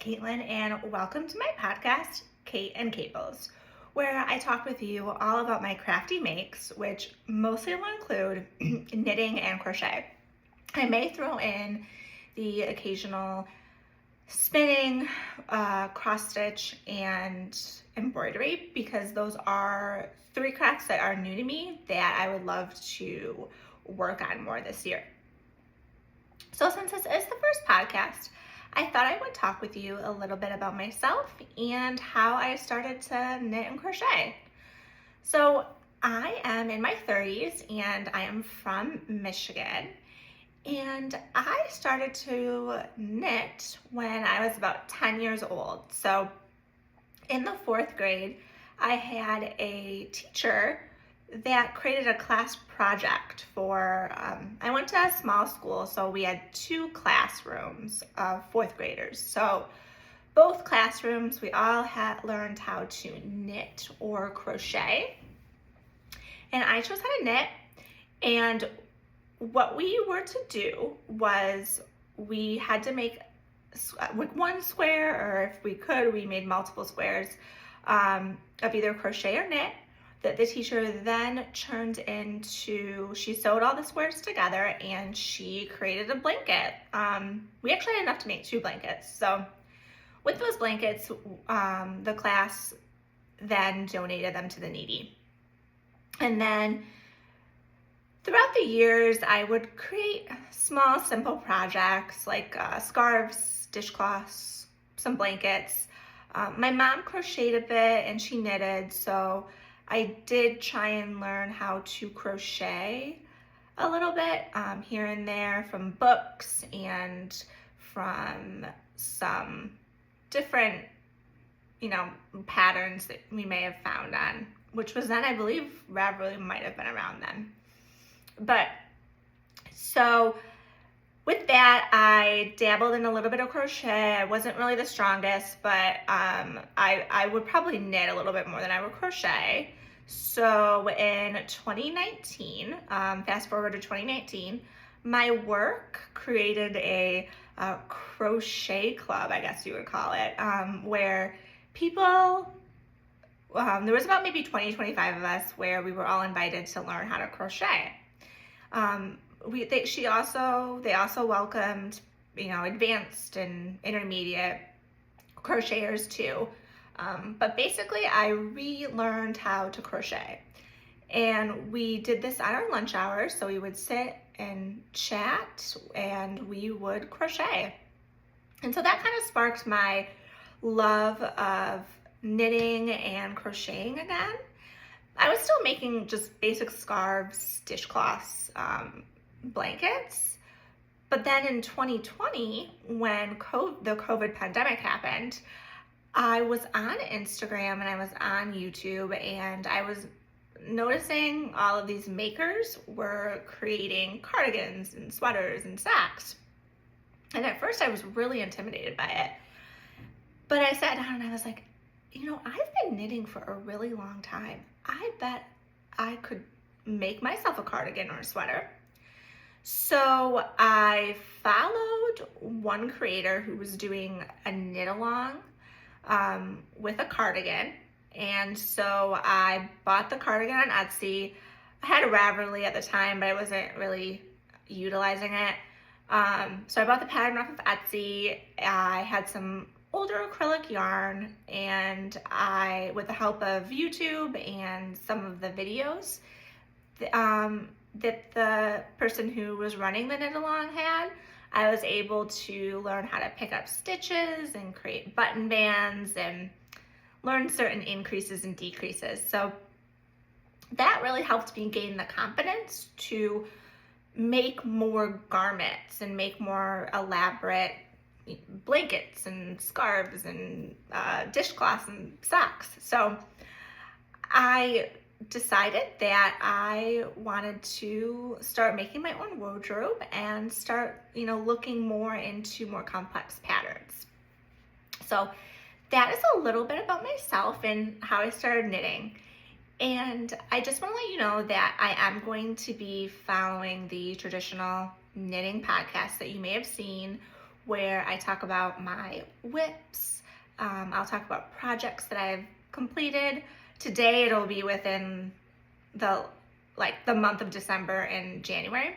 Caitlin, and welcome to my podcast, Cait and Cables, where I talk with you all about my crafty makes, which mostly will include knitting and crochet. I may throw in the occasional spinning, cross stitch, and embroidery because those are three crafts that are new to me that I would love to work on more this year. So since this is the first podcast, I thought I would talk with you a little bit about myself and how I started to knit and crochet. So I am in my 30s and I am from Michigan. And I started to knit when I was about 10 years old. So in the fourth grade, I had a teacher that created a class project for, I went to a small school, so we had two classrooms of fourth graders. So both classrooms, we all had learned how to knit or crochet. And I chose how to knit. And what we were to do was we had to make one square, or if we could, we made multiple squares of either crochet or knit that the teacher then turned into, she sewed all the squares together and she created a blanket. We actually had enough to make 2 blankets. So with those blankets, the class then donated them to the needy. And then throughout the years, I would create small, simple projects like scarves, dishcloths, some blankets. My mom crocheted a bit and she knitted, so I did try and learn how to crochet a little bit here and there from books and from some different, patterns that we may have found on, which was then, I believe, Ravelry might have been around then. But so with that, I dabbled in a little bit of crochet. I wasn't really the strongest, but I would probably knit a little bit more than I would crochet. So in 2019, fast forward to 2019, my work created a crochet club, I guess you would call it, where people, there was about maybe 20-25 of us where we were all invited to learn how to crochet. They also welcomed, advanced and intermediate crocheters too. But basically I relearned how to crochet, and we did this on our lunch hours. So we would sit and chat and we would crochet. And so that kind of sparked my love of knitting and crocheting again. I was still making just basic scarves, dishcloths, blankets. But then in 2020, when the COVID pandemic happened, I was on Instagram and I was on YouTube, and I was noticing all of these makers were creating cardigans and sweaters and socks. And at first I was really intimidated by it. But I sat down and I was like, I've been knitting for a really long time. I bet I could make myself a cardigan or a sweater. So I followed one creator who was doing a knit along with a cardigan. And so I bought the cardigan on Etsy. I had a Ravelry at the time, but I wasn't really utilizing it. So I bought the pattern off of Etsy. I had some older acrylic yarn, and I, with the help of YouTube and some of the videos that the person who was running the knit along had, I was able to learn how to pick up stitches and create button bands and learn certain increases and decreases. So that really helped me gain the confidence to make more garments and make more elaborate blankets and scarves and dishcloths and socks. So I decided that I wanted to start making my own wardrobe and start, looking more into more complex patterns. So that is a little bit about myself and how I started knitting. And I just want to let you know that I am going to be following the traditional knitting podcast that you may have seen, where I talk about my whips. I'll talk about projects that I've completed. Today it'll be within the month of December and January.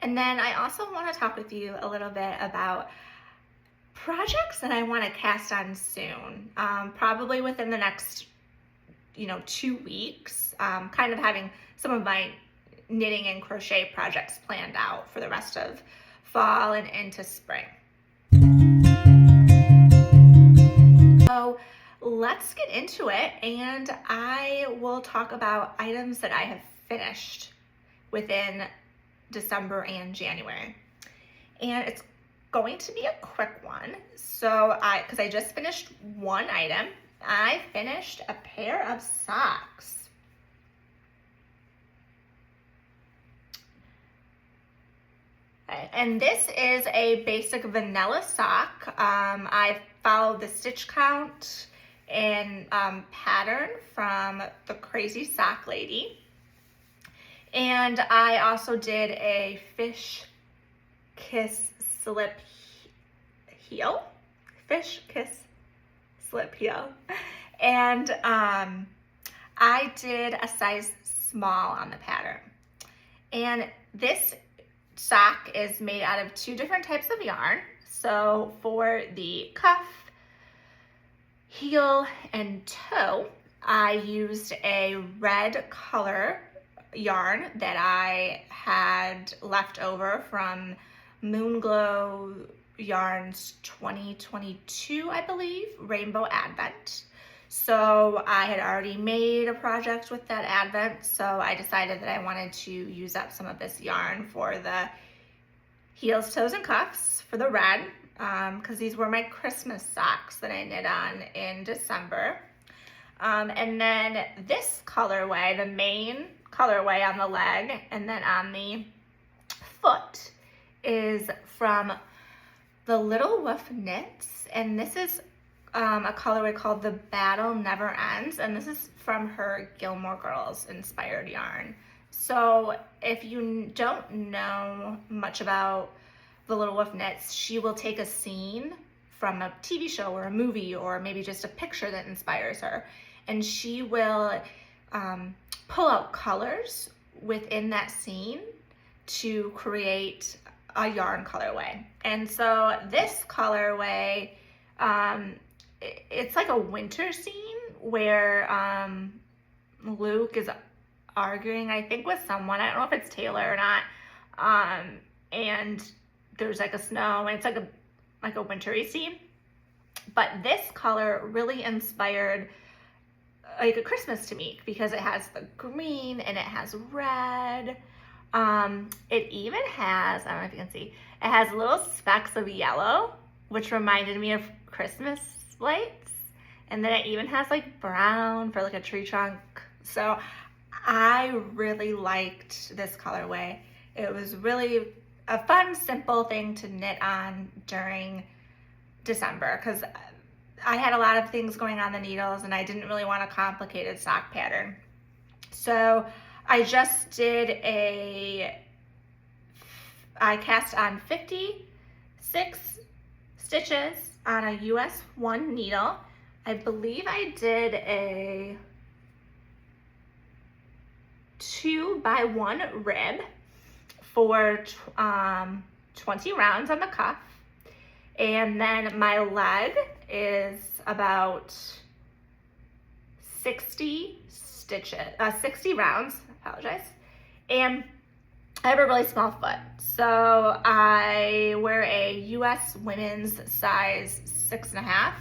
And then I also want to talk with you a little bit about projects that I want to cast on soon, probably within the next 2 weeks, kind of having some of my knitting and crochet projects planned out for the rest of fall and into spring. So let's get into it, and I will talk about items that I have finished within December and January. And it's going to be a quick one. So because I just finished one item, I finished a pair of socks. And this is a basic vanilla sock. I followed the stitch count and pattern from the Crazy Sock Lady. And I also did a fish kiss slip heel. Fish kiss slip heel. And I did a size small on the pattern. And this sock is made out of 2 different types of yarn. So for the cuff, heel, and toe, I used a red color yarn that I had left over from Moonglow Yarns 2022, I believe, Rainbow Advent. So I had already made a project with that Advent, so I decided that I wanted to use up some of this yarn for the heels, toes, and cuffs for the red, because these were my Christmas socks that I knit on in December. And then this colorway, the main colorway on the leg and then on the foot, is from the Little Wolf Knits, and this is a colorway called The Battle Never Ends, and this is from her Gilmore Girls inspired yarn. So if you don't know much about the Little Wolf Knits, she will take a scene from a TV show or a movie or maybe just a picture that inspires her, and she will pull out colors within that scene to create a yarn colorway. And so this colorway, it's like a winter scene where Luke is arguing, I think, with someone. I don't know if it's Taylor or not. And there's like a snow, and it's like a wintry scene. But this color really inspired like a Christmas to me because it has the green and it has red. It even has, I don't know if you can see, it has little specks of yellow, which reminded me of Christmas lights. And then it even has like brown for like a tree trunk. So I really liked this colorway. It was really a fun, simple thing to knit on during December because I had a lot of things going on the needles and I didn't really want a complicated sock pattern. So I just did I cast on 56 stitches on a US 1 needle. I believe I did a 2x1 rib for 20 rounds on the cuff. And then my leg is about 60 rounds, and I have a really small foot. So I wear a US women's size 6.5.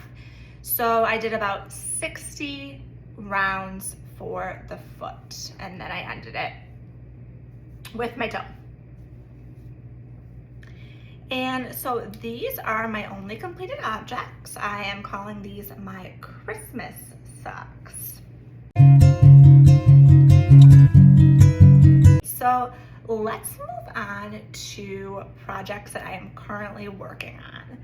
So I did about 60 rounds for the foot, and then I ended it with my toe. And so these are my only completed objects. I am calling these my Christmas socks. So let's move on to projects that I am currently working on.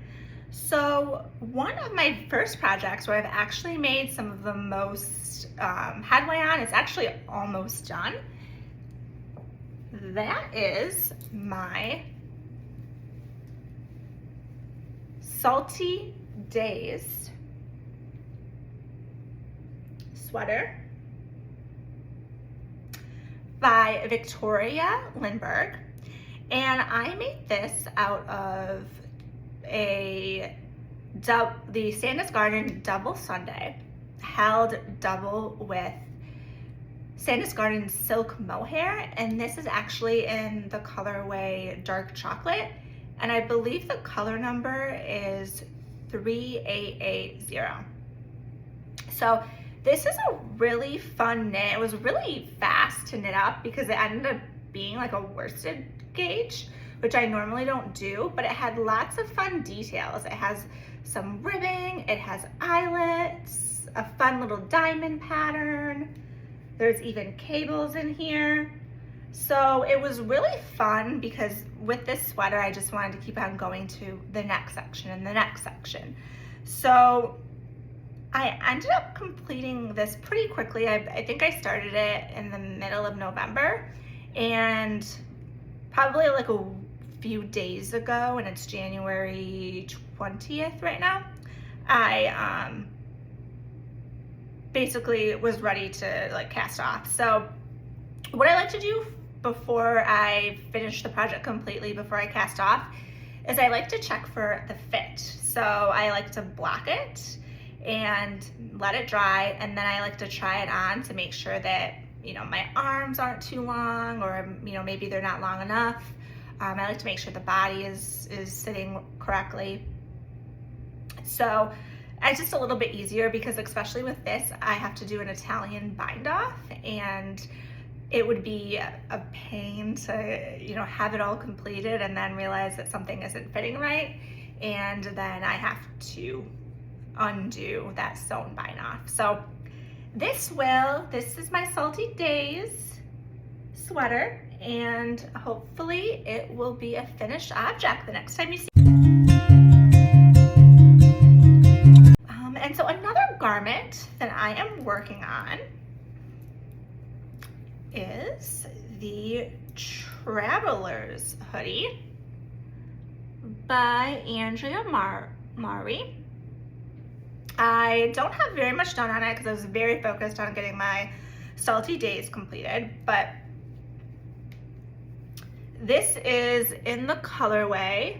So one of my first projects where I've actually made some of the most headway on, it's actually almost done. That is my Salty Days sweater by Victoria Lindbergh. And I made this out of the Santa's Garden Double Sundae, held double with Santa's Garden Silk Mohair, and this is actually in the colorway Dark Chocolate, and I believe the color number is 3880. So this is a really fun knit. It was really fast to knit up because it ended up being like a worsted gauge, which I normally don't do, but it had lots of fun details. It has some ribbing, it has eyelets, a fun little diamond pattern. There's even cables in here. So it was really fun because with this sweater, I just wanted to keep on going to the next section and the next section. So I ended up completing this pretty quickly. I think I started it in the middle of November, and probably like a few days ago, and it's January 20th right now, I basically was ready to like cast off. So what I like to do before I finish the project completely, before I cast off, is I like to check for the fit. So I like to block it and let it dry, and then I like to try it on to make sure that, you know, my arms aren't too long, or, you know, maybe they're not long enough. I like to make sure the body is sitting correctly. So it's just a little bit easier because, especially with this, I have to do an Italian bind off, and it would be a pain to, you know, have it all completed and then realize that something isn't fitting right, and then I have to undo that sewn bind off. So this is my Salty Days sweater, and hopefully it will be a finished object the next time you see it. And so another garment that I am working on is the Traveler's Hoodie by Andrea Mari. I don't have very much done on it because I was very focused on getting my Salty Days completed, but this is in the colorway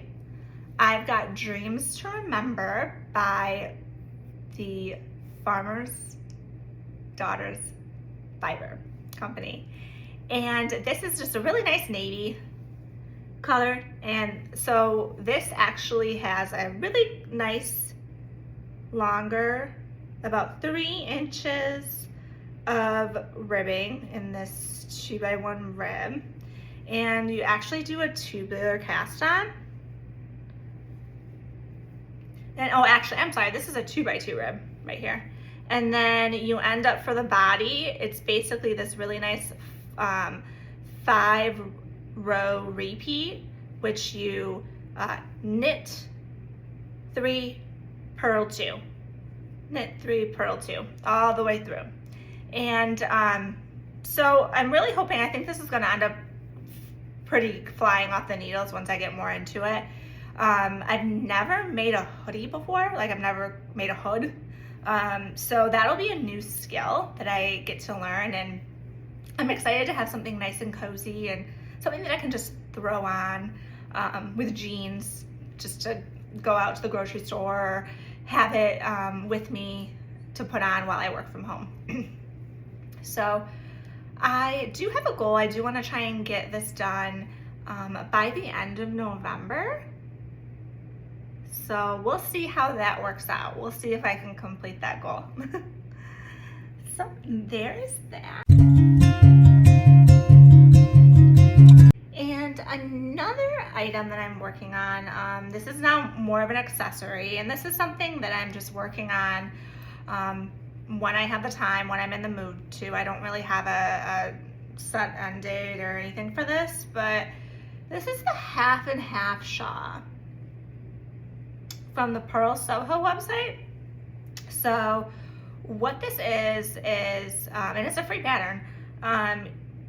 I've Got Dreams to Remember by the Farmer's Daughters Fiber Company. And this is just a really nice navy color, and so this actually has a really nice longer, about 3 inches of ribbing in this 2x1 rib, and you actually do a tubular cast on. And oh, actually, I'm sorry, this is a 2x2 rib right here. And then you end up, for the body, it's basically this really nice 5-row repeat, which you knit 3, purl 2, knit 3, purl 2, all the way through. And so I'm really hoping, I think this is gonna end up pretty flying off the needles once I get more into it. I've never made a hoodie before, like I've never made a hood. So that'll be a new skill that I get to learn, and I'm excited to have something nice and cozy and something that I can just throw on with jeans, just to go out to the grocery store, or have it with me to put on while I work from home. So I do have a goal. I do want to try and get this done by the end of November. So we'll see how that works out. We'll see if I can complete that goal. So there's that. And another item that I'm working on, this is now more of an accessory, and this is something that I'm just working on when I have the time, when I'm in the mood to. I don't really have a set end date or anything for this, but this is the half and half shawl from the Pearl Soho website. So what this is, and it's a free pattern,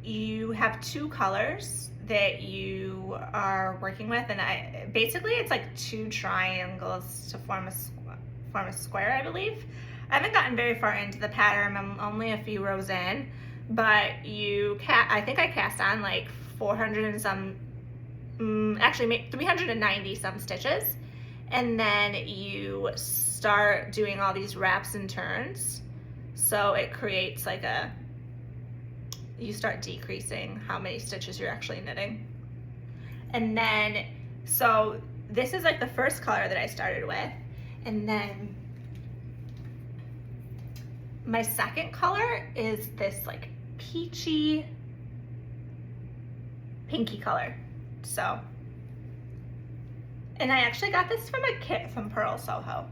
you have 2 colors that you are working with, and basically it's like 2 triangles to form a square, I believe. I haven't gotten very far into the pattern. I'm only a few rows in, but I think I cast on like 400 and some, actually 390 some stitches, and then you start doing all these wraps and turns, so it creates like you start decreasing how many stitches you're actually knitting. And then, so this is like the first color that I started with, and then my second color is this like peachy pinky color. So, and I actually got this from a kit from Pearl Soho,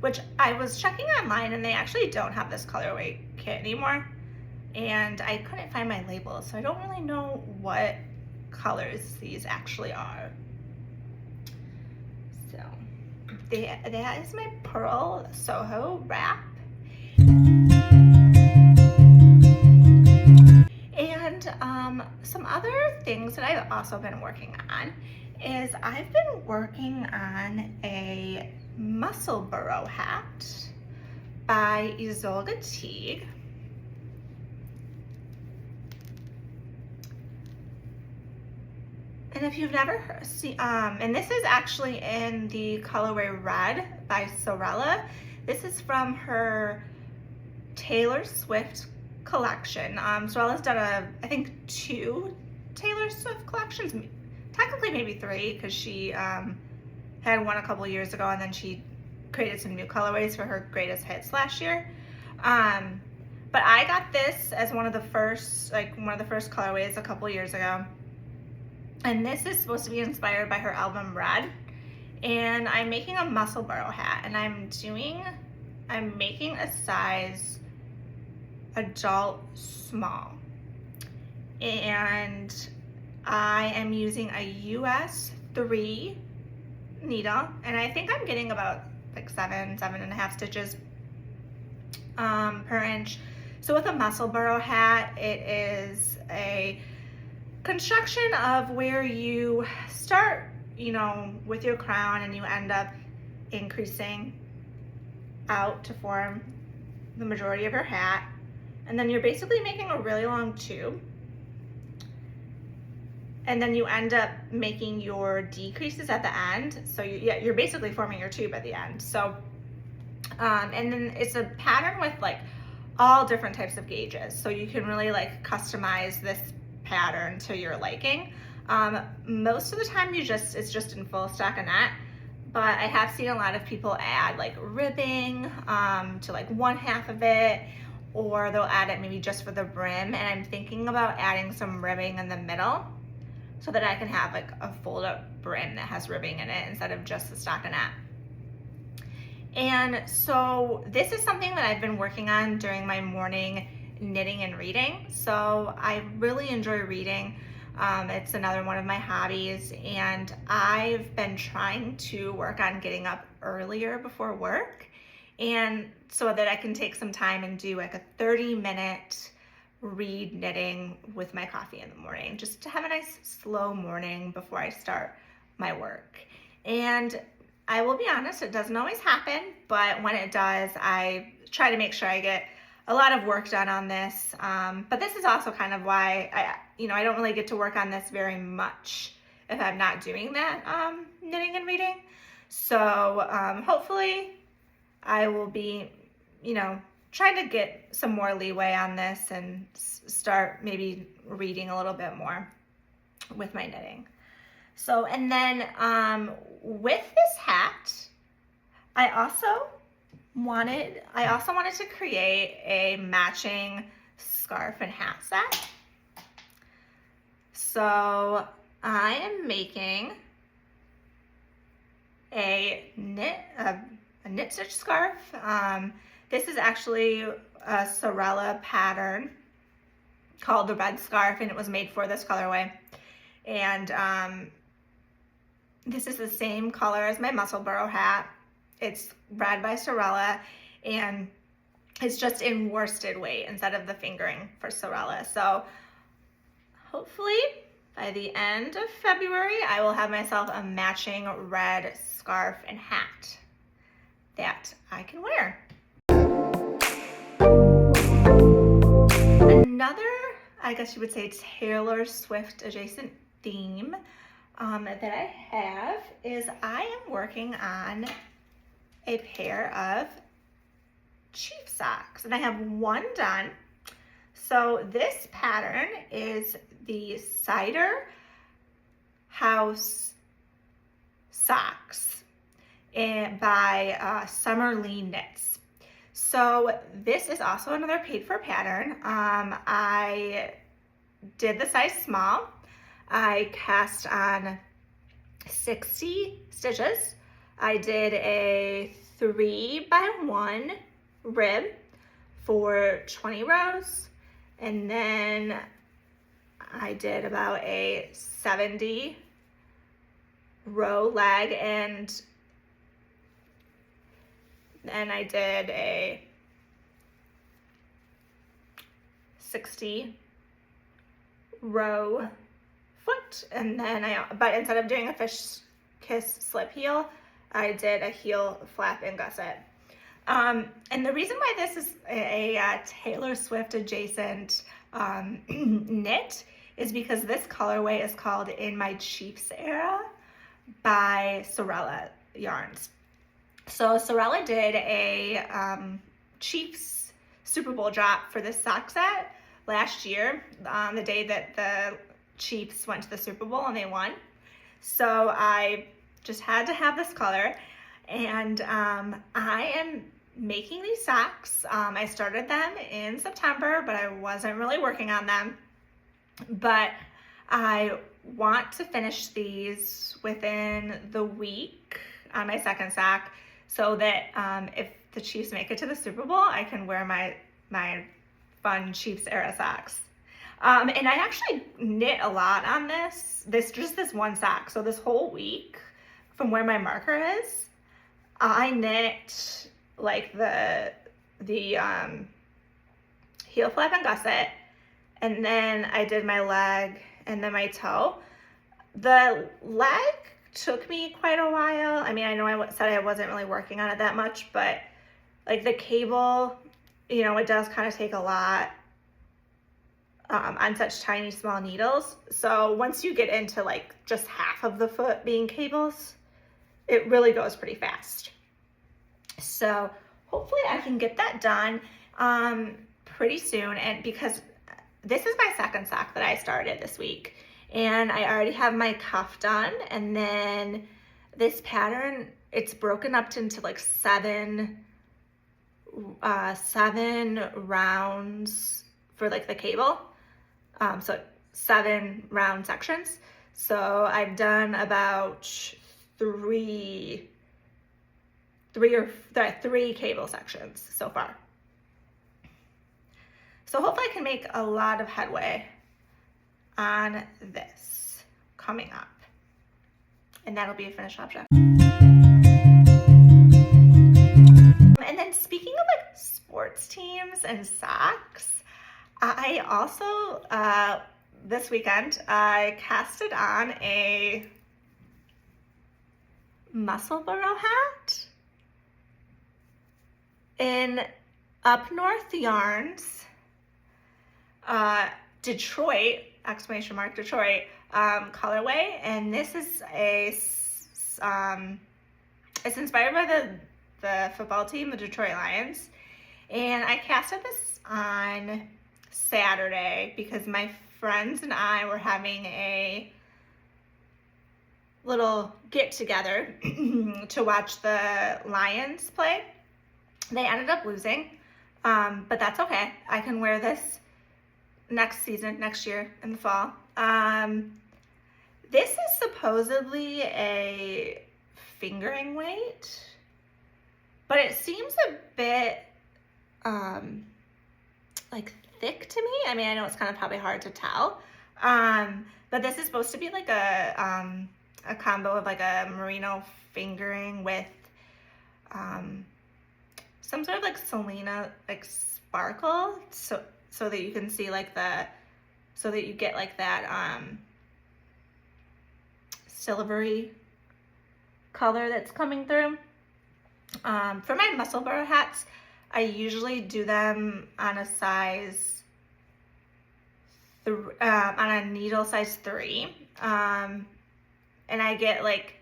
which I was checking online, and they actually don't have this colorway kit anymore, and I couldn't find my labels, so I don't really know what colors these actually are. So that is my Pearl Soho wrap. And some other things that I've also been working on is I've been working on a muscle burrow hat by Isolde Teague. And if you've never seen, and this is actually in the colorway Red by Sorella. This is from her Taylor Swift collection. Sorella's done I think 2 Taylor Swift collections, technically maybe 3, because she had one a couple years ago, and then she created some new colorways for her greatest hits last year. But I got this as one of the first colorways a couple years ago. And this is supposed to be inspired by her album Red. And I'm making a muscle burrow hat, and I'm making a size adult small. And I am using a US 3 needle, and I think I'm getting about like 7.5 stitches per inch. So with a muscle burrow hat, it is a construction of where you start, with your crown, and you end up increasing out to form the majority of your hat. And then you're basically making a really long tube. And then you end up making your decreases at the end. So you're basically forming your tube at the end. So, and then it's a pattern with like all different types of gauges. So you can really like customize this pattern to your liking. Most of the time it's just in full stockinette, but I have seen a lot of people add like ribbing to like 1/2 of it, or they'll add it maybe just for the brim. And I'm thinking about adding some ribbing in the middle so that I can have like a fold up brim that has ribbing in it instead of just the stockinette. And so this is something that I've been working on during my morning knitting and reading. So I really enjoy reading. It's another one of my hobbies, and I've been trying to work on getting up earlier before work, and so that I can take some time and do like a 30-minute read knitting with my coffee in the morning, just to have a nice slow morning before I start my work. And I will be honest, it doesn't always happen, but when it does, I try to make sure I get a lot of work done on this. But this is also kind of why I don't really get to work on this very much if I'm not doing that knitting and reading. So hopefully I will be, trying to get some more leeway on this and start maybe reading a little bit more with my knitting. So, and then with this hat, I also wanted to create a matching scarf and hat set. So I am making a knit stitch scarf. This is actually a Sorella pattern called the Red Scarf, and it was made for this colorway. And this is the same color as my muscle burrow hat. It's Red by Sorella, and it's just in worsted weight instead of the fingering for Sorella. So hopefully by the end of February, I will have myself a matching red scarf and hat that I can wear. Another, I guess you would say, Taylor Swift adjacent theme that I have is I am working on a pair of Chief socks, and I have one done. So this pattern is the Cider House socks by Summer Lean Knits. So this is also another paid for pattern. I did the size small. I cast on 60 stitches. I did a 3x1 rib for 20 rows, and then I did about a 70 row leg, and then I did a 60 row foot, and then but instead of doing a fish kiss slip heel, I did a heel flap and gusset. And the reason why this is a Taylor Swift adjacent knit is because this colorway is called In My Chiefs Era by Sorella Yarns. So Sorella did a Chiefs Super Bowl drop for this sock set last year, on the day that the Chiefs went to the Super Bowl and they won. So I just had to have this color, and I am making these socks. I started them in September, but I wasn't really working on them. But I want to finish these within the week on my second sock, so that if the Chiefs make it to the Super Bowl, I can wear my fun Chiefs era socks. And I actually knit a lot on just this one sock. So this whole week, from where my marker is, I knit like the heel flap and gusset, and then I did my leg and then my toe. The leg took me quite a while. I mean, I know I said I wasn't really working on it that much, but like the cable, you know, it does kind of take a lot on such tiny small needles. So once you get into like just half of the foot being cables, it really goes pretty fast. So hopefully I can get that done pretty soon, and because this is my second sock that I started this week, and I already have my cuff done, and then this pattern, it's broken up into like seven rounds for like the cable, so 7 round sections. So I've done about three cable sections so far. So hopefully I can make a lot of headway on this coming up, and that'll be a finished object. And then speaking of like sports teams and socks, I also this weekend I casted on a Musselboro hat in Up North Yarns, Detroit, exclamation mark, Detroit, colorway. And this is it's inspired by the football team, the Detroit Lions. And I casted this on Saturday because my friends and I were having a little get together to watch the Lions play. They ended up losing, but that's okay. I can wear this next year in the fall. This is supposedly a fingering weight, but it seems a bit like thick to me. I mean, I know it's kind of probably hard to tell, but this is supposed to be like a combo of like a merino fingering with some sort of like Selena like sparkle, so that you can see like so that you get like that silvery color that's coming through. For my muscle burr hats, I usually do them on a size, on a needle size 3. And I get like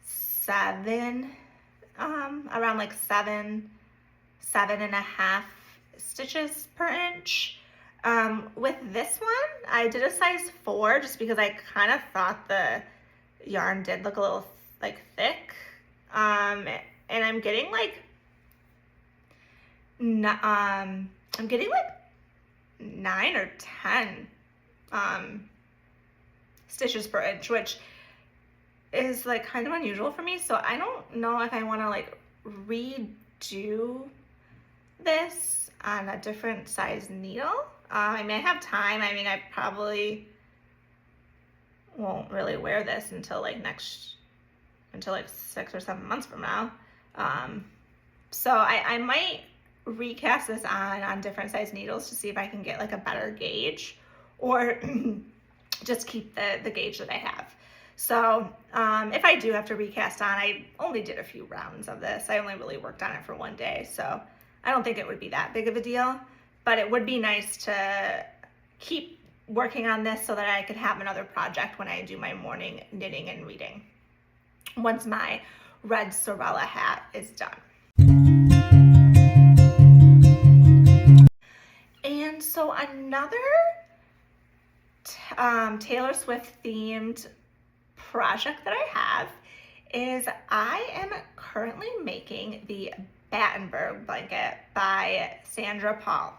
7, around like 7.5 stitches per inch. With this one, I did a size 4 just because I kind of thought the yarn did look a little like thick. And I'm getting like, I'm getting like 9 or 10 stitches per inch, which is like kind of unusual for me. So I don't know if I want to like redo this on a different size needle. I mean, I have time. I mean, I probably won't really wear this until like 6 or 7 months from now. So I might recast this on different size needles to see if I can get like a better gauge, or just keep the gauge that I have. So if I do have to recast on, I only did a few rounds of this. I only really worked on it for one day, so I don't think it would be that big of a deal, but it would be nice to keep working on this so that I could have another project when I do my morning knitting and reading, once my red Sorella hat is done. And so another Taylor Swift themed project that I have is I am currently making the Battenberg blanket by Sandra Paul.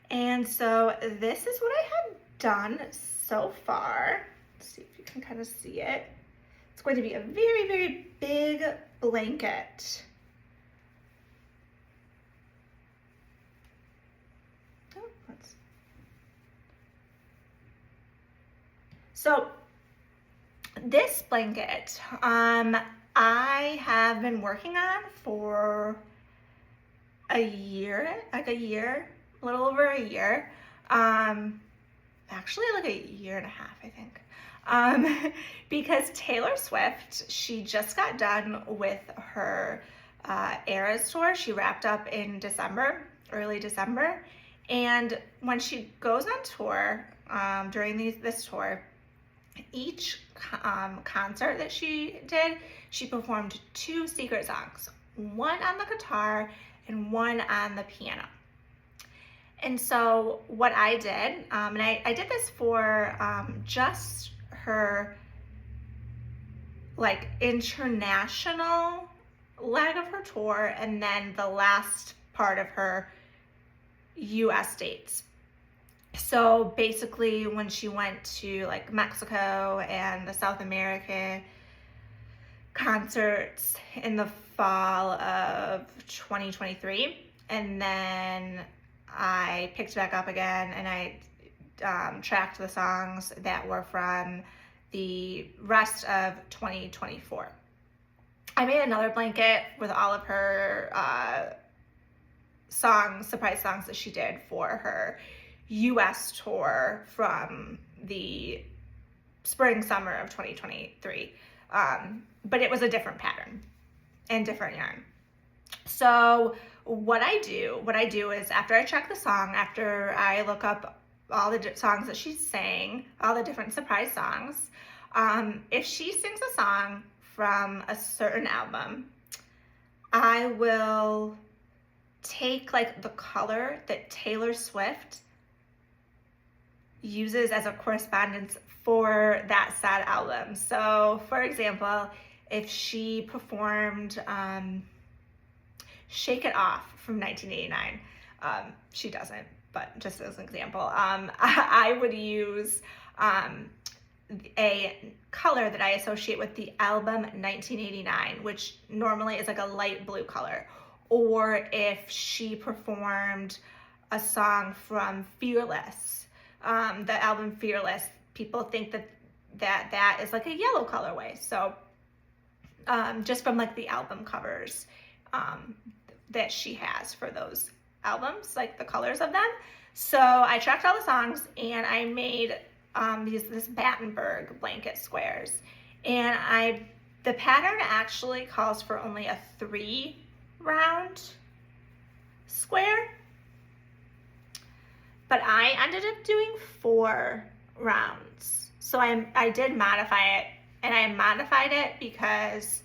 And so this is what I have done so far. Let's see if you can kind of see it. It's going to be a very, very big blanket. So this blanket, I have been working on for a year, a little over a year. Actually like a year and a half, I think. Because Taylor Swift, she just got done with her Eras tour. She wrapped up in December, early December. And when she goes on tour, during this tour, each concert that she did, she performed 2 secret songs, one on the guitar and one on the piano. And so what I did, and I did this for just her like international leg of her tour, and then the last part of her US dates. So basically when she went to like Mexico and the South American concerts in the fall of 2023, and then I picked back up again and I tracked the songs that were from the rest of 2024. I made another blanket with all of her songs, surprise songs that she did for her US tour from the spring, summer of 2023. But it was a different pattern and different yarn. So what I do is after I check the song, after I look up all the songs that she sang, all the different surprise songs, if she sings a song from a certain album, I will take like the color that Taylor Swift uses as a correspondence for that sad album. So for example, if she performed Shake It Off from 1989, she doesn't, but just as an example, I would use a color that I associate with the album 1989, which normally is like a light blue color. Or if she performed a song from Fearless, the album Fearless, people think that is like a yellow colorway. So just from like the album covers that she has for those albums, like the colors of them. So I tracked all the songs and I made this Battenberg blanket squares. And the pattern actually calls for only a 3 round square, but I ended up doing 4 rounds. So I did modify it, and I modified it because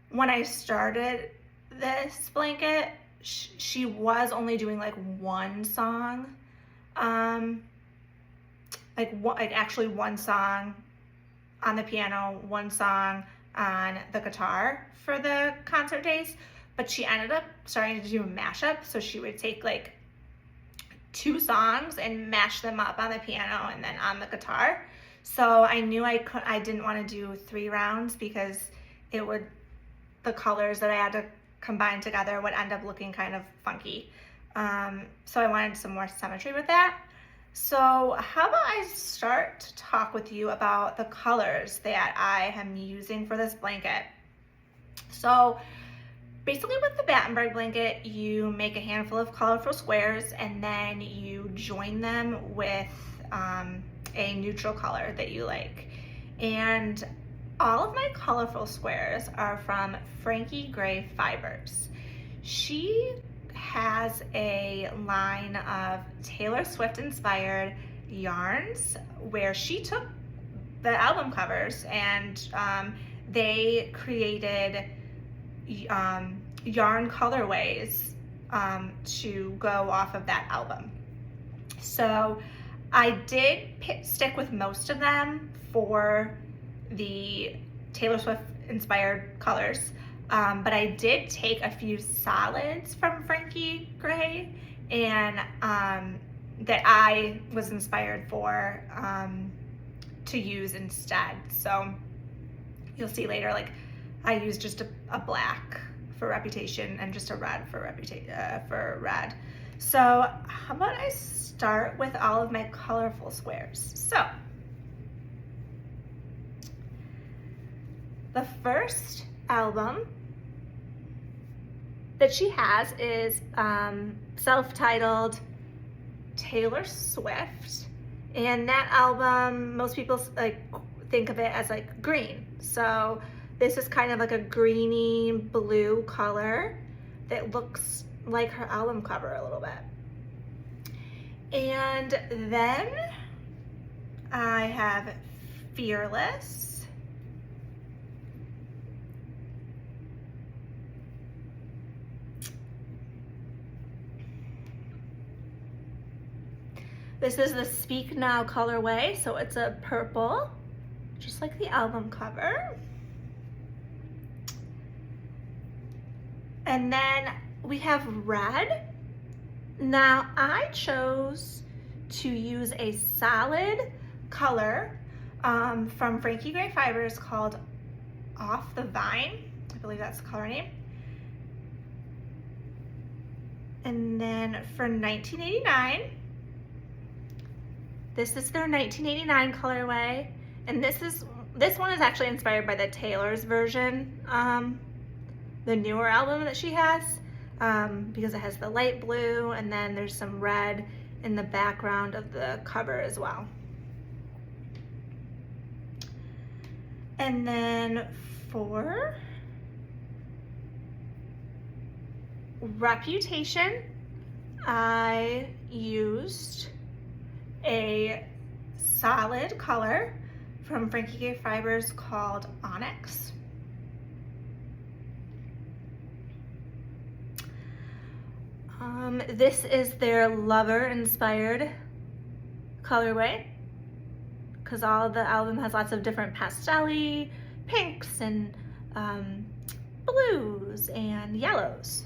when I started this blanket, she was only doing like one song, actually one song on the piano, one song on the guitar for the concert days, but she ended up starting to do a mashup. So she would take like 2 songs and mash them up on the piano and then on the guitar. So I knew I didn't want to do 3 rounds because the colors that I had to combine together would end up looking kind of funky. So I wanted some more symmetry with that. So how about I start to talk with you about the colors that I am using for this blanket. So basically with the Battenberg blanket, you make a handful of colorful squares and then you join them with a neutral color that you like. And all of my colorful squares are from Frankie Gray Fibers. She has a line of Taylor Swift inspired yarns where she took the album covers and they created yarn colorways to go off of that album. So I did stick with most of them for the Taylor Swift inspired colors, but I did take a few solids from Frankie Gray and that I was inspired for to use instead. So you'll see later, like I used just a black for Reputation and just a red for red. So how about I start with all of my colorful squares. So the first album that she has is self-titled Taylor Swift, and that album, most people like think of it as like green. So this is kind of like a greeny blue color that looks like her album cover a little bit. And then I have Fearless. This is the Speak Now colorway, so it's a purple, just like the album cover. And then we have Red. Now I chose to use a solid color from Frankie Gray Fibers called Off the Vine. I believe that's the color name. And then for 1989, this is their 1989 colorway, and this one is actually inspired by the Taylor's version, the newer album that she has, because it has the light blue and then there's some red in the background of the cover as well. And then for Reputation, I used a solid color from Frankie Gray Fibers called Onyx. This is their Lover inspired colorway, because all of the album has lots of different pastel-y pinks and blues and yellows.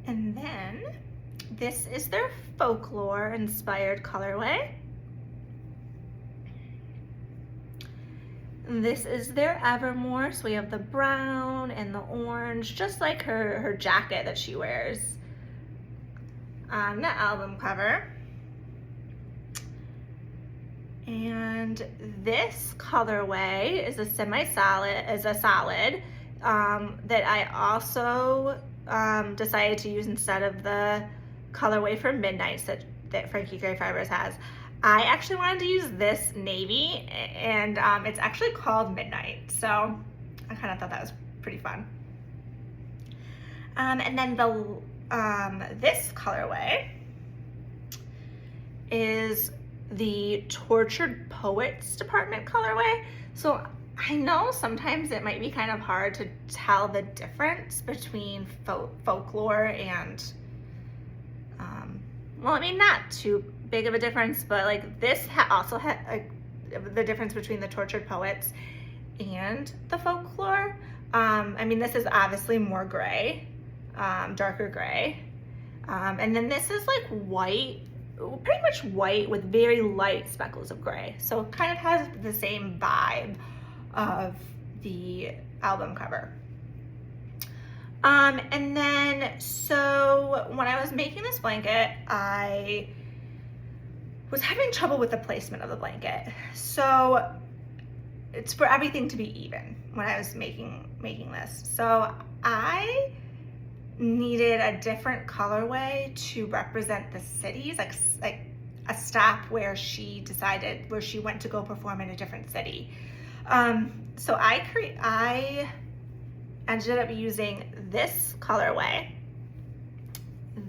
And then this is their Folklore inspired colorway. This is their Evermore, so we have the brown and the orange, just like her jacket that she wears on the album cover. And this colorway is a solid that I also decided to use instead of the colorway for Midnights that that Frankie Gray Fibers has. I actually wanted to use this navy, and it's actually called Midnight, so I kind of thought that was pretty fun. And then this colorway is the Tortured Poets Department colorway. So I know sometimes it might be kind of hard to tell the difference between folklore and, well, I mean, not too big of a difference, but like this also had the difference between the Tortured Poets and the folklore. I mean, this is obviously more gray, darker gray. And then this is like white, pretty much white with very light speckles of gray. So it kind of has the same vibe of the album cover. And then, so when I was making this blanket, I was having trouble with the placement of the blanket. So it's for everything to be even when I was making this. So I needed a different colorway to represent the cities, like a stop where she went to go perform in a different city. So I ended up using this colorway.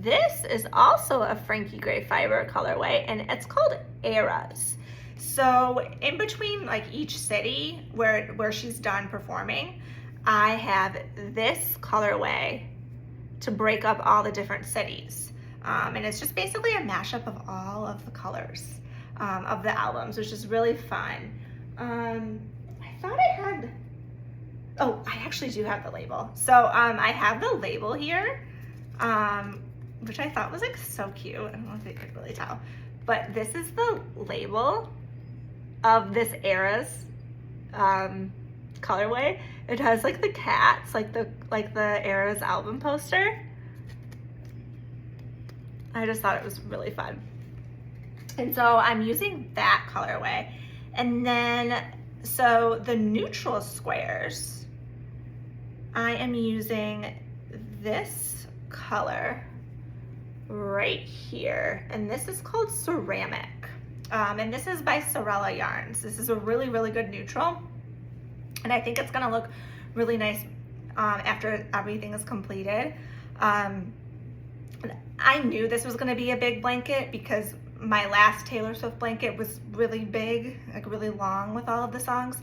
This is also a Frankie Gray Fiber colorway, and it's called Eras. So in between like each city where she's done performing, I have this colorway to break up all the different cities. And it's just basically a mashup of all of the colors of the albums, which is really fun. I thought I had, oh, I actually do have the label. So I have the label here, which I thought was like so cute. I don't know if you could really tell, but this is the label of this Eras colorway. It has like the cats, like the Eras album poster. I just thought it was really fun. And so I'm using that colorway. And then, so the neutral squares, I am using this color right here. And this is called Ceramic. And this is by Sorella Yarns. This is a really, really good neutral. And I think it's gonna look really nice after everything is completed. I knew this was gonna be a big blanket because my last Taylor Swift blanket was really big, like really long with all of the songs.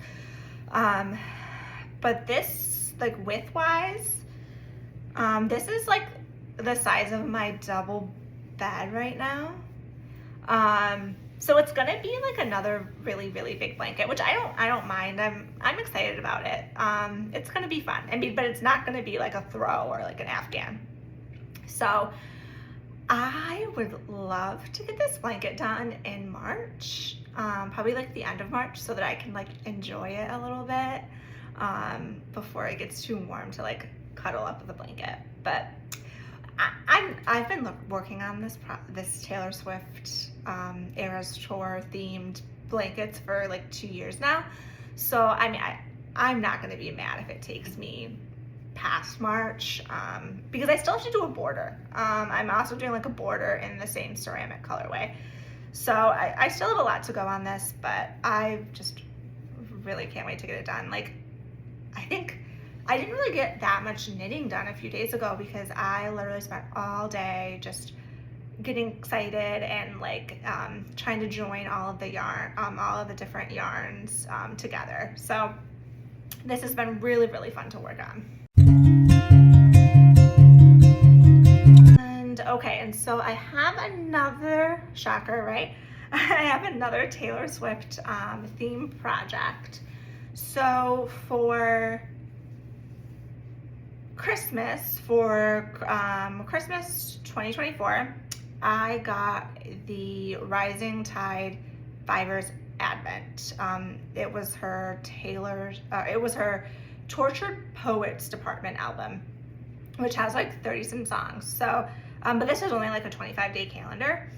But this, like width-wise, this is like the size of my double bed right now. So it's gonna be like another really, really big blanket, which I don't mind. I'm excited about it. It's gonna be fun. I mean, but it's not gonna be like a throw or like an Afghan. So I would love to get this blanket done in March, probably like the end of March, so that I can like enjoy it a little bit before it gets too warm to like cuddle up with a blanket. But I've been working on this Taylor Swift Eras Tour themed blankets for like 2 years now. So I mean, I'm not gonna be mad if it takes me past March, because I still have to do a border. I'm also doing like a border in the same ceramic colorway. So I still have a lot to go on this, but I just really can't wait to get it done. Like, I think I didn't really get that much knitting done a few days ago because I literally spent all day just getting excited and like trying to join all of the all of the different yarns together. So this has been really, really fun to work on. And okay, and so I have another, shocker, right? I have another Taylor Swift theme project. So for Christmas, Christmas 2024, I got the Rising Tide Fibers Advent. It was her Tortured Poets Department album, which has like 30 some songs. So, but this is only like a 25-day calendar.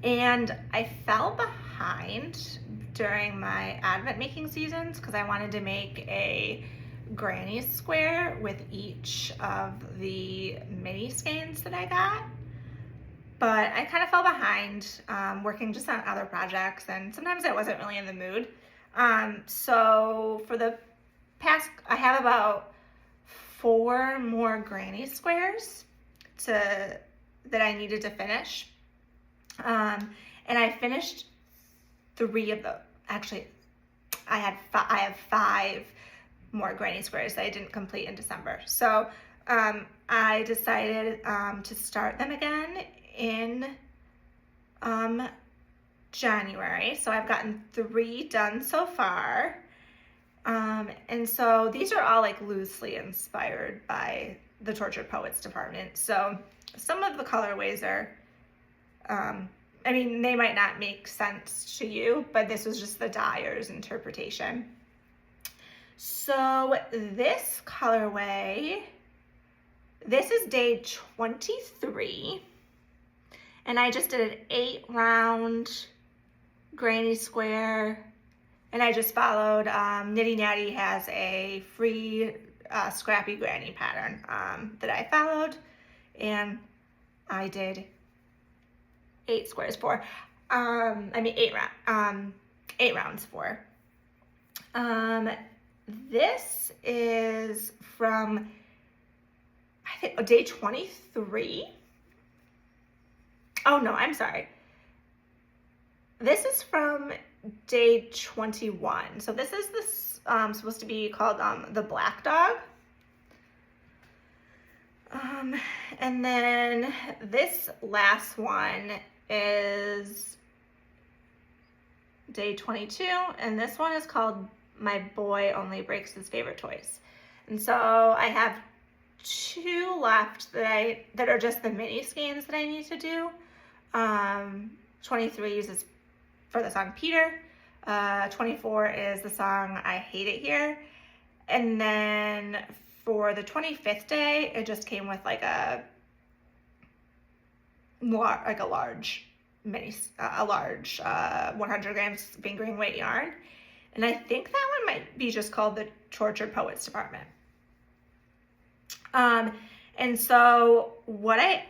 And I fell behind during my Advent making seasons because I wanted to make a granny square with each of the mini skeins that I got. but I kind of fell behind working just on other projects, and sometimes I wasn't really in the mood. So for the past, I have about 4 more granny squares that I needed to finish. And I finished 3 of them. Actually, I have 5 more granny squares that I didn't complete in December. So I decided to start them again in January. So I've gotten 3 done so far. And so these are all like loosely inspired by the Tortured Poets department. So some of the colorways are, I mean, they might not make sense to you, but this was just the dyer's interpretation. So this colorway, this is day 23, and I just did an 8 round granny square, and I just followed, Nitty Natty has a free scrappy granny pattern that I followed, and I did 8 squares for, 8 rounds for. This is from, I think, day 23. Oh no, I'm sorry. This is from day 21. So this is supposed to be called the Black Dog. And then this last one is day 22, and this one is called My Boy Only Breaks His Favorite Toys. And so I have 2 left that are just the mini skeins that I need to do. 23 is for the song Peter. 24 is the song I Hate It Here. And then for the 25th day, it just came with like a large 100 grams fingering weight yarn. And I think that one might be just called the Tortured Poets department. And so what I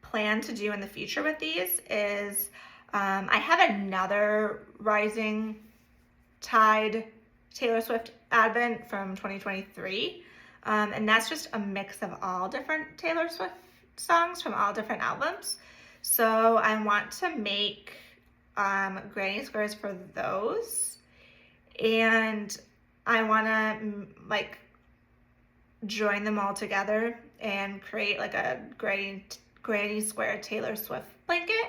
plan to do in the future with these is I have another Rising Tide Taylor Swift Advent from 2023. And that's just a mix of all different Taylor Swift songs from all different albums. So I want to make granny squares for those. And I want to like join them all together and create like a granny square Taylor Swift blanket.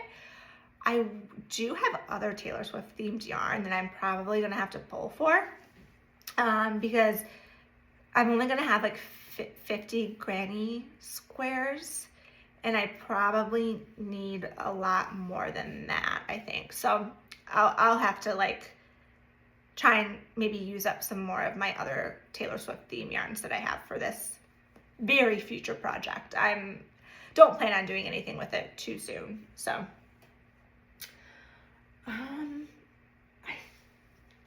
I do have other Taylor Swift themed yarn that I'm probably gonna have to pull for because I'm only gonna have like 50 granny squares, and I probably need a lot more than that, I think. So I'll have to like try and maybe use up some more of my other Taylor Swift theme yarns that I have for this very future project. Don't plan on doing anything with it too soon. So I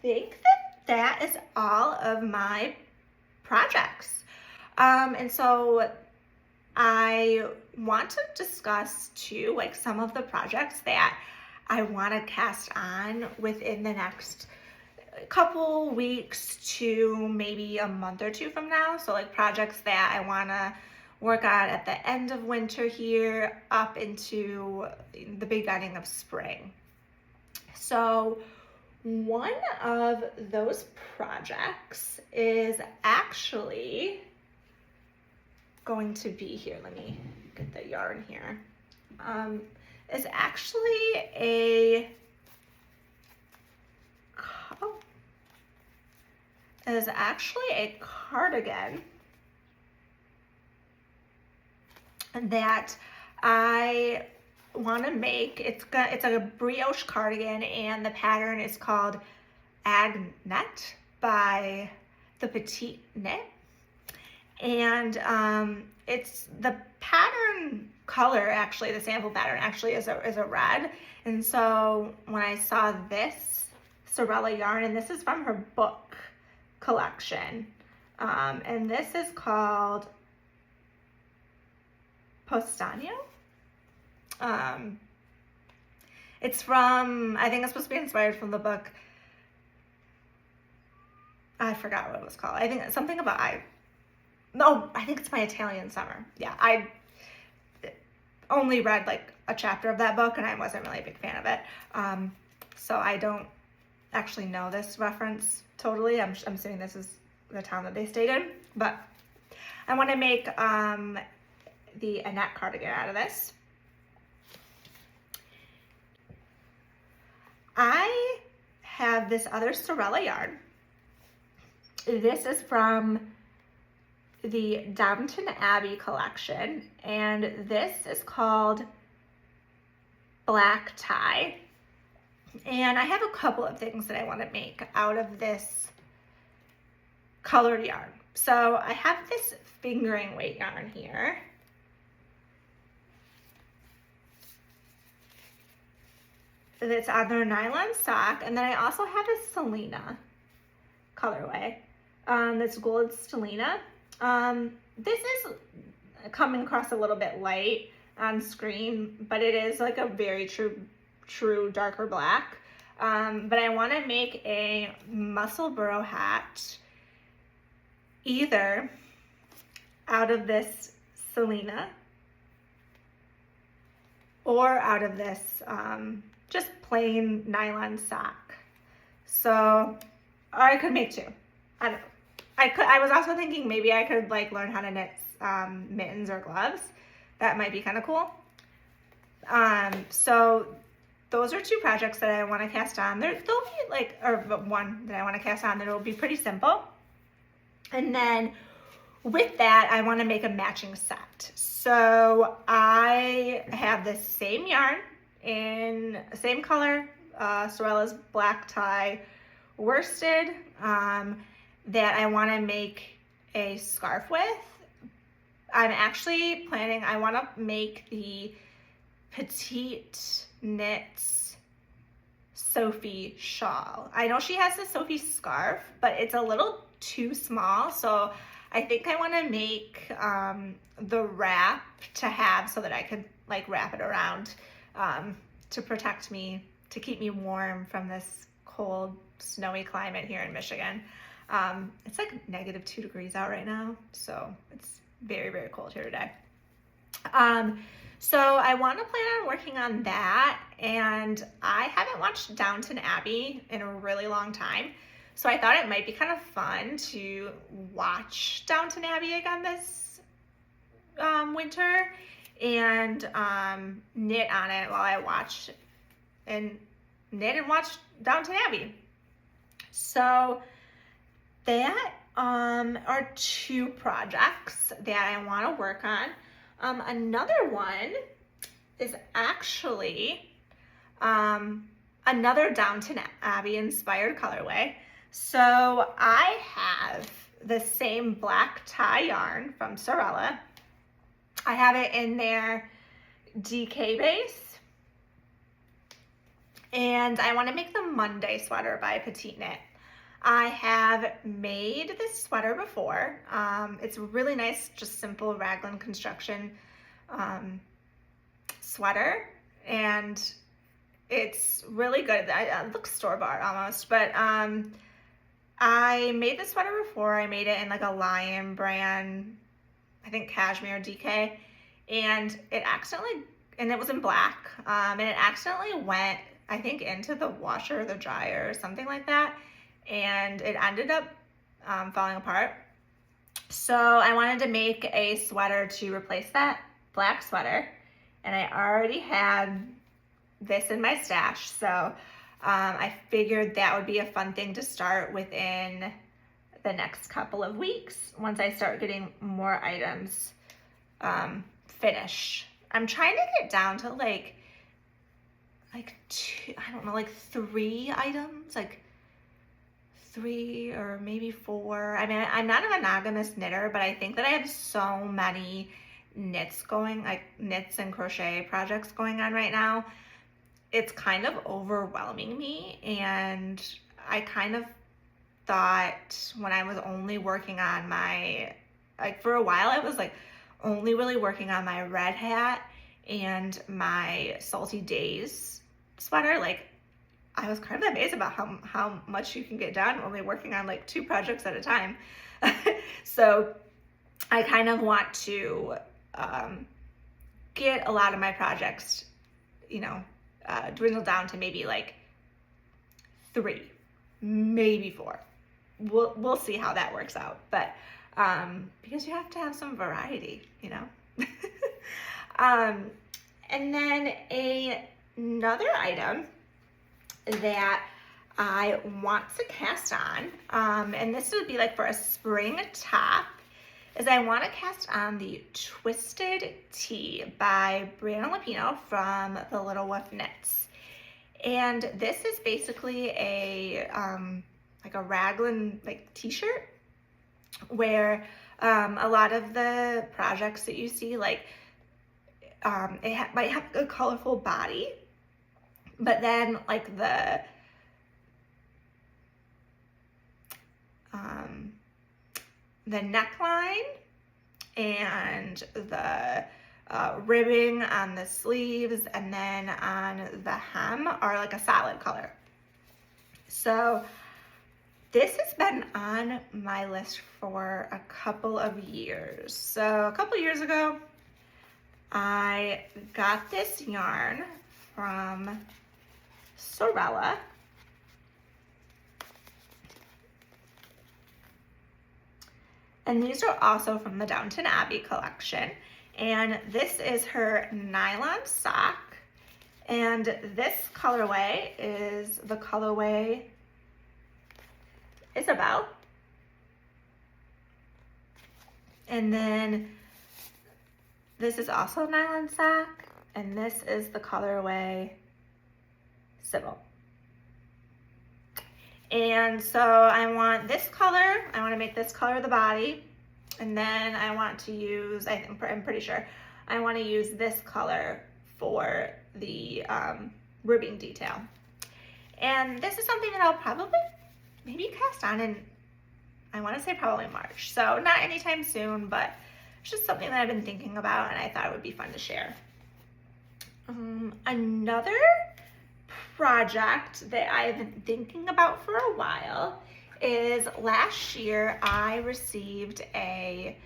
think that is all of my projects. And so I want to discuss too, like some of the projects that I want to cast on within the next couple weeks to maybe a month or 2 from now. So like projects that I want to work on at the end of winter here up into the beginning of spring. So one of those projects is actually going to be here. Let me get the yarn here. Is actually a cardigan that I want to make. It's a brioche cardigan, and the pattern is called Agnet by the Petite Knit. And it's the pattern color, actually the sample pattern actually is a red. And so when I saw this Sorella yarn, and this is from her book collection, and this is called Postano. It's from, I think it's supposed to be inspired from the book. I forgot what it was called. I think it's something about I think it's My Italian Summer. Yeah, I only read like a chapter of that book and I wasn't really a big fan of it. So I don't actually know this reference totally. I'm assuming this is the town that they stayed in, but I want to make the Annette cardigan out of this. I have this other Sorella yarn. This is from the Downton Abbey collection, and this is called Black Tie. And I have a couple of things that I want to make out of this colored yarn. So I have this fingering weight yarn here. That's on their nylon sock, and then I also have a Selena colorway. That's gold Selena. This is coming across a little bit light on screen, but it is like a very true darker black. But I want to make a Musselburgh hat either out of this Selena or out of this just plain nylon sock. So, or I could make two. I don't know. I was also thinking maybe I could like learn how to knit mittens or gloves. That might be kind of cool. So those are two projects that I want to cast on. They'll be like, or one that I want to cast on that will be pretty simple. And then with that, I want to make a matching set. So I have this same yarn in same color, Sorella's Black Tie worsted, that I want to make a scarf with. I'm actually planning, I want to make the Petite Knits Sophie shawl. I know she has the Sophie scarf, but it's a little too small, so I think I want to make the wrap to have so that I could like wrap it around to protect me, to keep me warm from this cold, snowy climate here in Michigan. It's like -2 degrees out right now, so it's very, very cold here today. So I want to plan on working on that, and I haven't watched Downton Abbey in a really long time, so I thought it might be kind of fun to watch Downton Abbey again this winter and knit on it while I watch and knit and watch Downton Abbey. So that are two projects that I want to work on. Another one is actually another Downton Abbey inspired colorway. So I have the same black tie yarn from Sorella. I have it in their DK base. And I want to make the Monday sweater by Petite Knit. I have made this sweater before. It's a really nice, just simple raglan construction sweater, and it's really good. It looks store-bought almost, but I made this sweater before. I made it in like a Lion brand, I think cashmere DK, and it was in black, and it accidentally went, I think, into the washer or the dryer or something like that, and it ended up falling apart. So I wanted to make a sweater to replace that black sweater, and I already had this in my stash, so I figured that would be a fun thing to start within the next couple of weeks once I start getting more items finished. I'm trying to get down to like two, I don't know, like 3 items, like 3 or maybe 4. I mean, I'm not a monogamous knitter, but I think that I have so many knits and crochet projects going on right now. It's kind of overwhelming me, and I kind of thought when I was only working on for a while I was like only really working on my red hat and my Salty Days sweater. Like, I was kind of amazed about how much you can get done only working on like 2 projects at a time. So I kind of want to get a lot of my projects, dwindle down to maybe like 3, maybe 4. We'll see how that works out. But because you have to have some variety, and then another item that I want to cast on, and this would be like for a spring top, is I want to cast on the Twisted Tea by Brianna Lapino from the Little Wolf Knits. And this is basically like a raglan like t-shirt, where a lot of the projects that you see, like might have a colorful body, but then like the neckline and the ribbing on the sleeves and then on the hem are like a solid color. So this has been on my list for a couple of years. So a couple years ago, I got this yarn from Sorella. And these are also from the Downton Abbey collection. And this is her nylon sock. And this colorway is the colorway Isabel. And then this is also a nylon sock. And this is the colorway Sybil. And so I want this color, I want to make this color the body, and then I want to use, I'm pretty sure, I want to use this color for the ribbing detail. And this is something that I'll probably maybe cast on in, I want to say probably March. So not anytime soon, but it's just something that I've been thinking about and I thought it would be fun to share. Another project that I've been thinking about for a while is last year I received a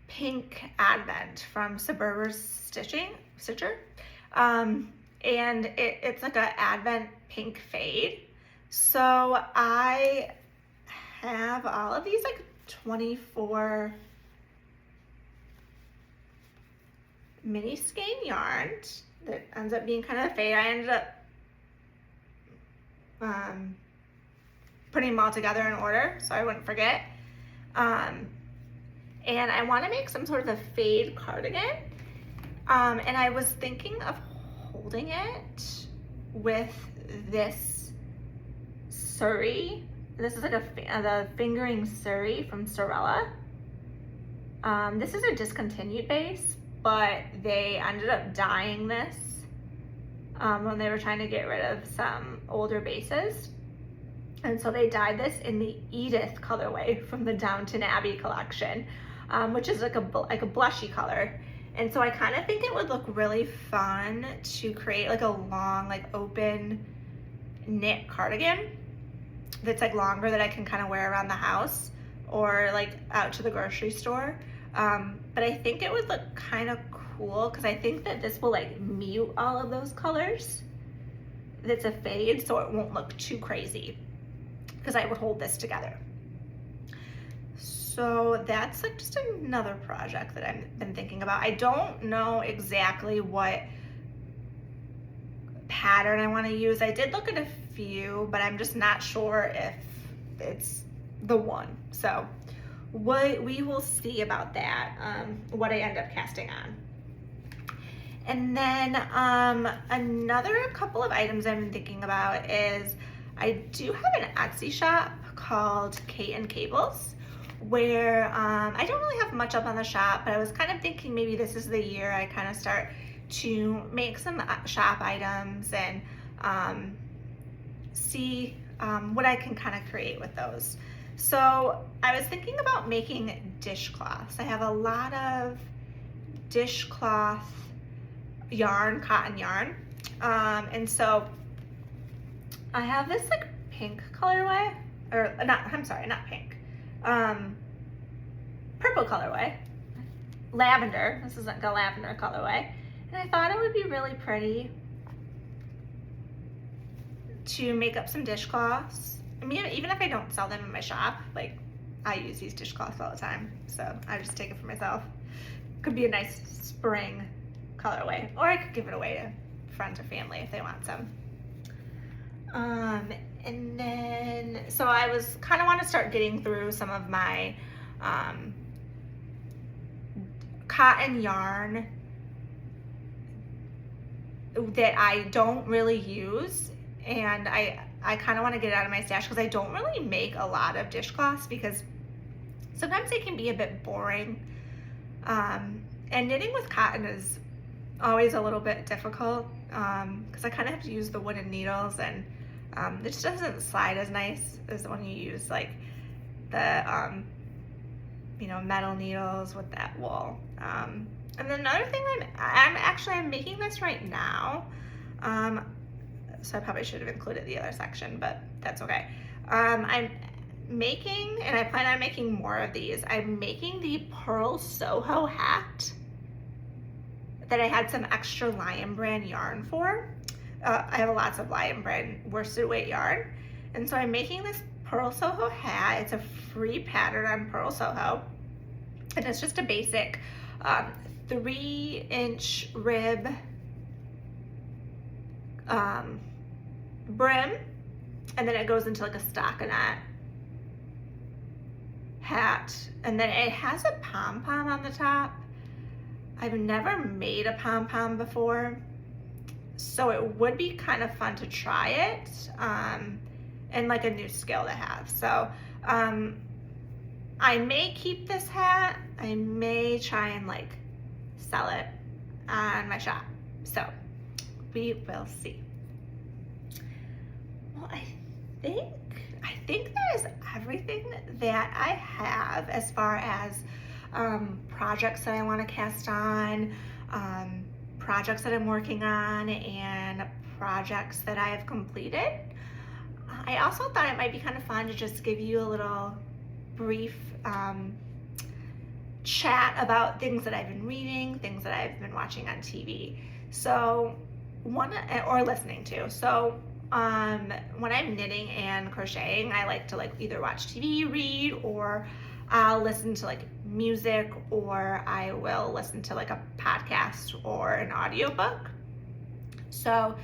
pink advent from Suburban Stitcher. And it's like an advent pink fade. So I have all of these like 24 mini skein yarns that ends up being kind of a fade. I ended up putting them all together in order so I wouldn't forget. And I want to make some sort of a fade cardigan. And I was thinking of holding it with this Surrey. This is like the fingering Surrey from Sorella. This is a discontinued base, but they ended up dyeing this when they were trying to get rid of some older bases. And so they dyed this in the Edith colorway from the Downton Abbey collection, which is like a blushy color. And so I kind of think it would look really fun to create like a long, like open knit cardigan that's like longer that I can kind of wear around the house or like out to the grocery store. But I think it would look kind of cool because I think that this will like mute all of those colors. That's a fade, so it won't look too crazy because I would hold this together. So that's like just another project that I've been thinking about. I don't know exactly what pattern I want to use. I did look at a few, but I'm just not sure if it's the one. So we will see about that, what I end up casting on. And then another couple of items I've been thinking about is I do have an Etsy shop called Cait and Cables, where I don't really have much up on the shop, but I was kind of thinking maybe this is the year I kind of start to make some shop items and see what I can kind of create with those. So I was thinking about making dishcloths. I have a lot of dishcloth yarn, cotton yarn. And so I have this like pink colorway, or not, I'm sorry, not pink, purple colorway, lavender. This is like a lavender colorway. And I thought it would be really pretty to make up some dishcloths. I mean, even if I don't sell them in my shop, like I use these dishcloths all the time, so I just take it for myself. Could be a nice spring colorway, or I could give it away to friends or family if they want some. And then, so I was kind of want to start getting through some of my cotton yarn that I don't really use, and I kind of want to get it out of my stash because I don't really make a lot of dishcloths because sometimes they can be a bit boring. And knitting with cotton is always a little bit difficult because I kind of have to use the wooden needles, and it just doesn't slide as nice as when you use like the metal needles with that wool. And then another thing I'm making this right now. So I probably should have included the other section, but that's okay. I'm making, and I plan on making more of these. I'm making the Pearl Soho hat that I had some extra Lion brand yarn for. I have lots of Lion brand worsted weight yarn, and so I'm making this Pearl Soho hat. It's a free pattern on Pearl Soho, and it's just a basic 3-inch rib brim, and then it goes into like a stockinette hat, and then it has a pom-pom on the top. I've never made a pom-pom before, so it would be kind of fun to try it, and like a new skill to have. So I may keep this hat. I may try and like sell it on my shop. So we will see. Well, I think that is everything that I have as far as projects that I want to cast on, projects that I'm working on, and projects that I have completed. I also thought it might be kind of fun to just give you a little brief chat about things that I've been reading, things that I've been watching on TV. So or listening to. So when I'm knitting and crocheting, I like to either watch TV, read, or I'll listen to music, or I will listen to a podcast or an audiobook. So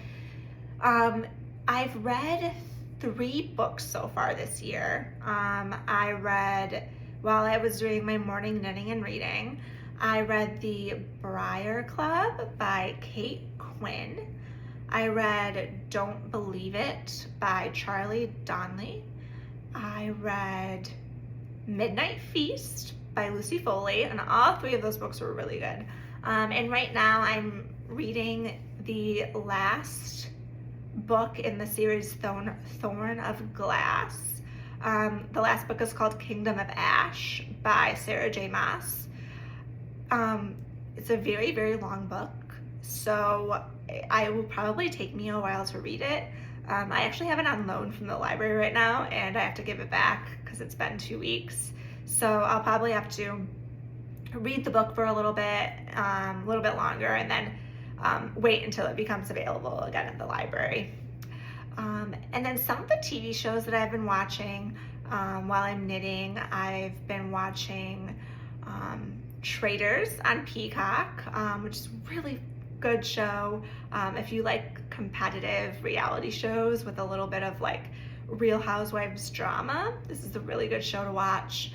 I've read 3 books so far this year. I read, while I was doing my morning knitting and reading, I read The Briar Club by Cait. I read Don't Believe It by Charlie Donnelly. I read Midnight Feast by Lucy Foley, and all 3 of those books were really good. And right now I'm reading the last book in the series Thorn of Glass. The last book is called Kingdom of Ash by Sarah J. Maas. It's a very, very long book, so it will probably take me a while to read it. I actually have it on loan from the library right now, and I have to give it back because it's been 2 weeks. So I'll probably have to read the book for a little bit longer, and then wait until it becomes available again at the library. And then some of the TV shows that I've been watching while I'm knitting, I've been watching Traitors on Peacock, which is a really good show. If you like competitive reality shows with a little bit of Real Housewives drama, this is a really good show to watch.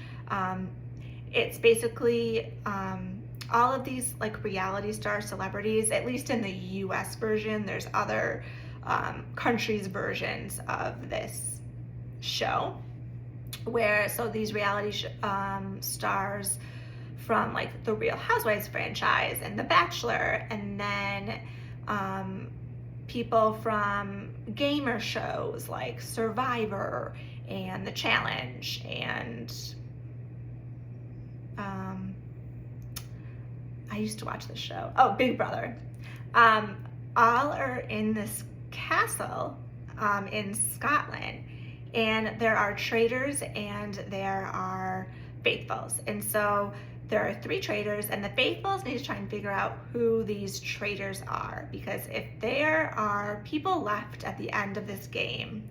It's basically all of these reality star celebrities, at least in the US version. There's other countries' versions of this show so these reality stars from the Real Housewives franchise and The Bachelor, and then people from gamer shows like Survivor and The Challenge, and I used to watch this show. Oh, Big Brother. Um, all are in this castle in Scotland, and there are traders and there are faithfuls. And so there are three traders, and the faithfuls need to try and figure out who these traders are, because if there are people left at the end of this game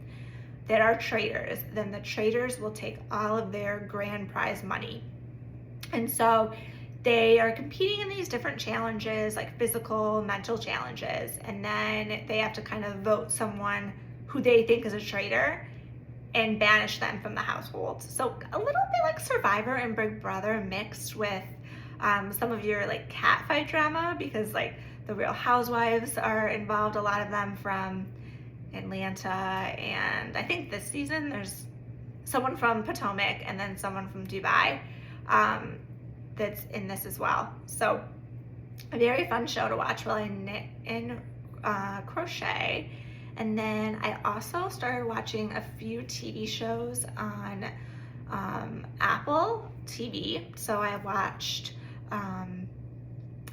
that are traders, then the traders will take all of their grand prize money. And so they are competing in these different challenges, like physical, mental challenges, and then they have to kind of vote someone who they think is a traitor and banish them from the household. So a little bit like Survivor and Big Brother mixed with some of your like catfight drama, because like the Real Housewives are involved, a lot of them from Atlanta, and I think this season there's someone from Potomac and then someone from Dubai that's in this as well. So a very fun show to watch while I knit and crochet. And then I also started watching a few TV shows on Apple TV. So I watched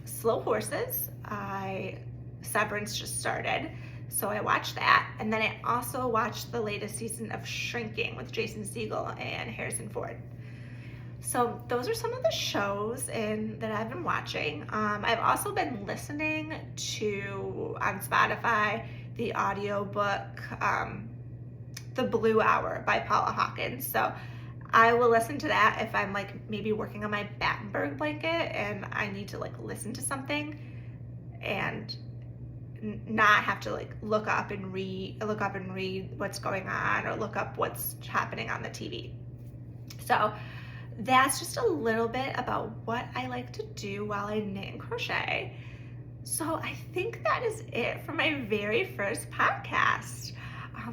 Slow Horses. Severance just started, so I watched that. And then I also watched the latest season of Shrinking with Jason Segel and Harrison Ford. So those are some of the shows that I've been watching. I've also been listening to, on Spotify, the audiobook, The Blue Hour by Paula Hawkins. So I will listen to that if I'm like maybe working on my Battenberg blanket and I need to like listen to something and not have to like look up and read what's going on or look up what's happening on the TV. So that's just a little bit about what I like to do while I knit and crochet. So I think that is it for my very first podcast.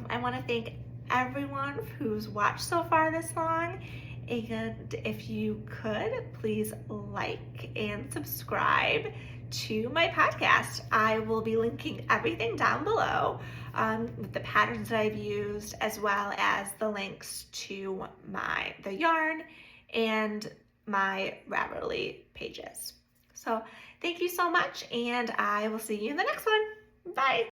I want to thank everyone who's watched so far this long, and if you could please like and subscribe to my podcast. I will be linking everything down below with the patterns that I've used, as well as the links to the yarn and my Ravelry pages. So thank you so much, and I will see you in the next one. Bye.